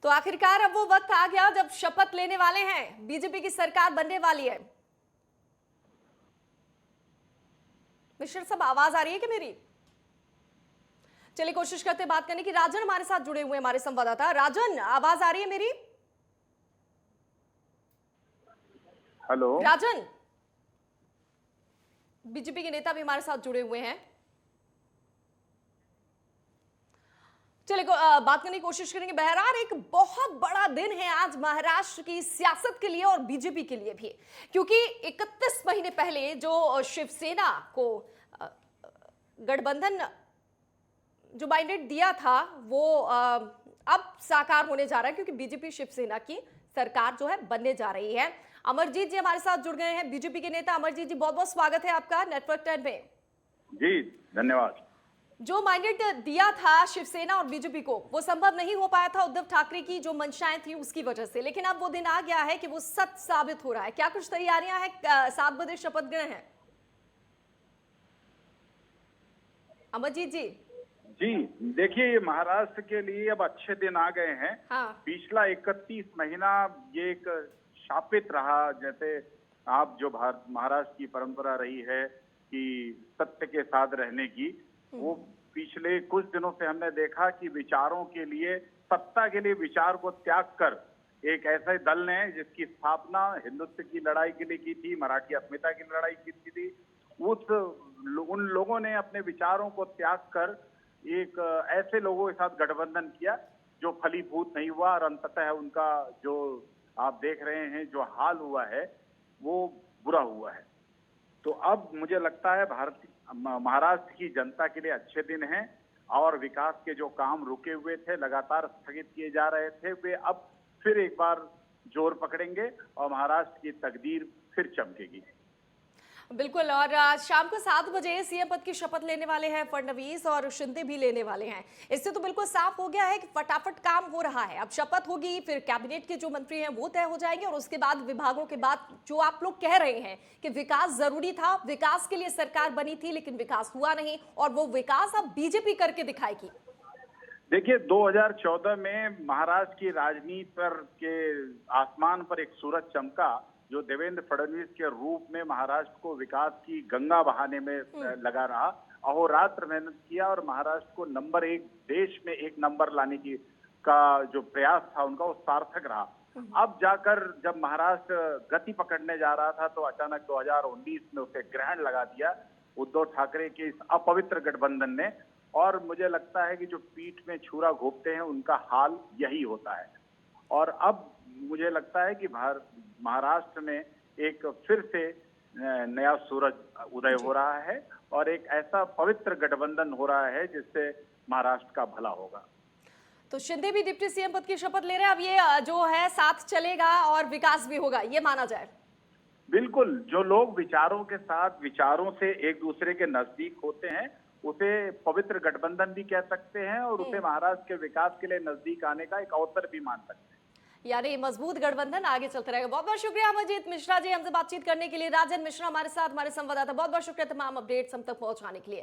तो आखिरकार अब वो वक्त आ गया जब शपथ लेने वाले हैं, बीजेपी की सरकार बनने वाली है। मिश्र साहब, आवाज आ रही है कि मेरी? चलिए कोशिश करते हैं बात करने की। राजन हमारे साथ जुड़े हुए, हमारे संवाददाता। राजन, आवाज आ रही है मेरी? हेलो राजन, बीजेपी के नेता भी हमारे साथ जुड़े हुए हैं। चलिए बात करने की कोशिश करेंगे। बहरहाल एक बहुत बड़ा दिन है आज महाराष्ट्र की सियासत के लिए और बीजेपी के लिए भी, क्योंकि 31 महीने पहले जो शिवसेना को गठबंधन जो मैंडेट दिया था वो अब साकार होने जा रहा है, क्योंकि बीजेपी शिवसेना की सरकार जो है बनने जा रही है। अमरजीत जी हमारे साथ जुड़ गए हैं, बीजेपी के नेता। अमरजीत जी, बहुत बहुत स्वागत है आपका नेटवर्क 10 में। जी, धन्यवाद। जो मैंडेट दिया था शिवसेना और बीजेपी को, वो संभव नहीं हो पाया था उद्धव ठाकरे की जो मंशाएं थी उसकी वजह से, लेकिन अब वो दिन आ गया है कि वो सच साबित हो रहा है। क्या कुछ तैयारियां हैं? 7 बजे शपथ ग्रहण है। अमरजीत जी। जी, देखिए, ये महाराष्ट्र के लिए अब अच्छे दिन आ गए हैं। हाँ। पिछला 31 महीना ये एक शापित रहा, जैसे आप जो महाराष्ट्र की परंपरा रही है कि सत्य के साथ रहने की, वो पिछले कुछ दिनों से हमने देखा कि विचारों के लिए, सत्ता के लिए विचार को त्याग कर एक ऐसे दल ने जिसकी स्थापना हिंदुत्व की लड़ाई के लिए की थी, मराठी अस्मिता की लड़ाई की थी, उन लोगों ने अपने विचारों को त्याग कर एक ऐसे लोगों के साथ गठबंधन किया जो फलीभूत नहीं हुआ, और अंततः उनका जो आप देख रहे हैं जो हाल हुआ है वो बुरा हुआ है। तो अब मुझे लगता है महाराष्ट्र की जनता के लिए अच्छे दिन हैं, और विकास के जो काम रुके हुए थे, लगातार स्थगित किए जा रहे थे, वे अब फिर एक बार जोर पकड़ेंगे और महाराष्ट्र की तकदीर फिर चमकेगी। बिल्कुल। और आज शाम को 7 बजे सीएम पद की शपथ लेने वाले हैं फडणवीस, और शिंदे भी लेने वाले हैं। इससे तो बिल्कुल साफ हो गया है कि फटाफट काम हो रहा है। अब शपथ होगी, फिर कैबिनेट के जो मंत्री हैं वो तय हो जाएंगे, और उसके बाद विभागों के बाद जो आप लोग कह रहे हैं कि विकास जरूरी था, विकास के लिए सरकार बनी थी, लेकिन विकास हुआ नहीं, और वो विकास अब बीजेपी करके दिखाएगी। देखिए, 2014 में महाराष्ट्र की राजनीति पर के आसमान पर एक सूरज चमका, जो देवेंद्र फडणवीस के रूप में महाराष्ट्र को विकास की गंगा बहाने में लगा रहा, अहोरात्र मेहनत किया, और महाराष्ट्र को नंबर 1 देश में 1 नंबर लाने की का जो प्रयास था उनका, वो सार्थक रहा। अब जाकर जब महाराष्ट्र गति पकड़ने जा रहा था, तो अचानक 2019 में उसे ग्रहण लगा दिया उद्धव ठाकरे के इस अपवित्र गठबंधन ने, और मुझे लगता है कि जो पीठ में छुरा घोंपते हैं उनका हाल यही होता है। और अब मुझे लगता है कि महाराष्ट्र में एक फिर से नया सूरज उदय हो रहा है, और एक ऐसा पवित्र गठबंधन हो रहा है जिससे महाराष्ट्र का भला होगा। तो शिंदे भी डिप्टी सीएम पद की शपथ ले रहे हैं। अब ये जो है साथ चलेगा और विकास भी होगा, ये माना जाए। बिल्कुल, जो लोग विचारों के साथ, विचारों से एक दूसरे के नजदीक होते हैं, उसे पवित्र गठबंधन भी कह सकते हैं, और उसे महाराष्ट्र के विकास के लिए नजदीक आने का एक अवसर भी मान सकते हैं। यानी मजबूत गठबंधन आगे चलता रहेगा। बहुत बहुत शुक्रिया अमरजीत मिश्रा जी हमसे बातचीत करने के लिए। राजन मिश्रा हमारे साथ, हमारे संवाददाता, बहुत बहुत शुक्रिया तमाम अपडेट्स हम तक पहुंचाने के लिए।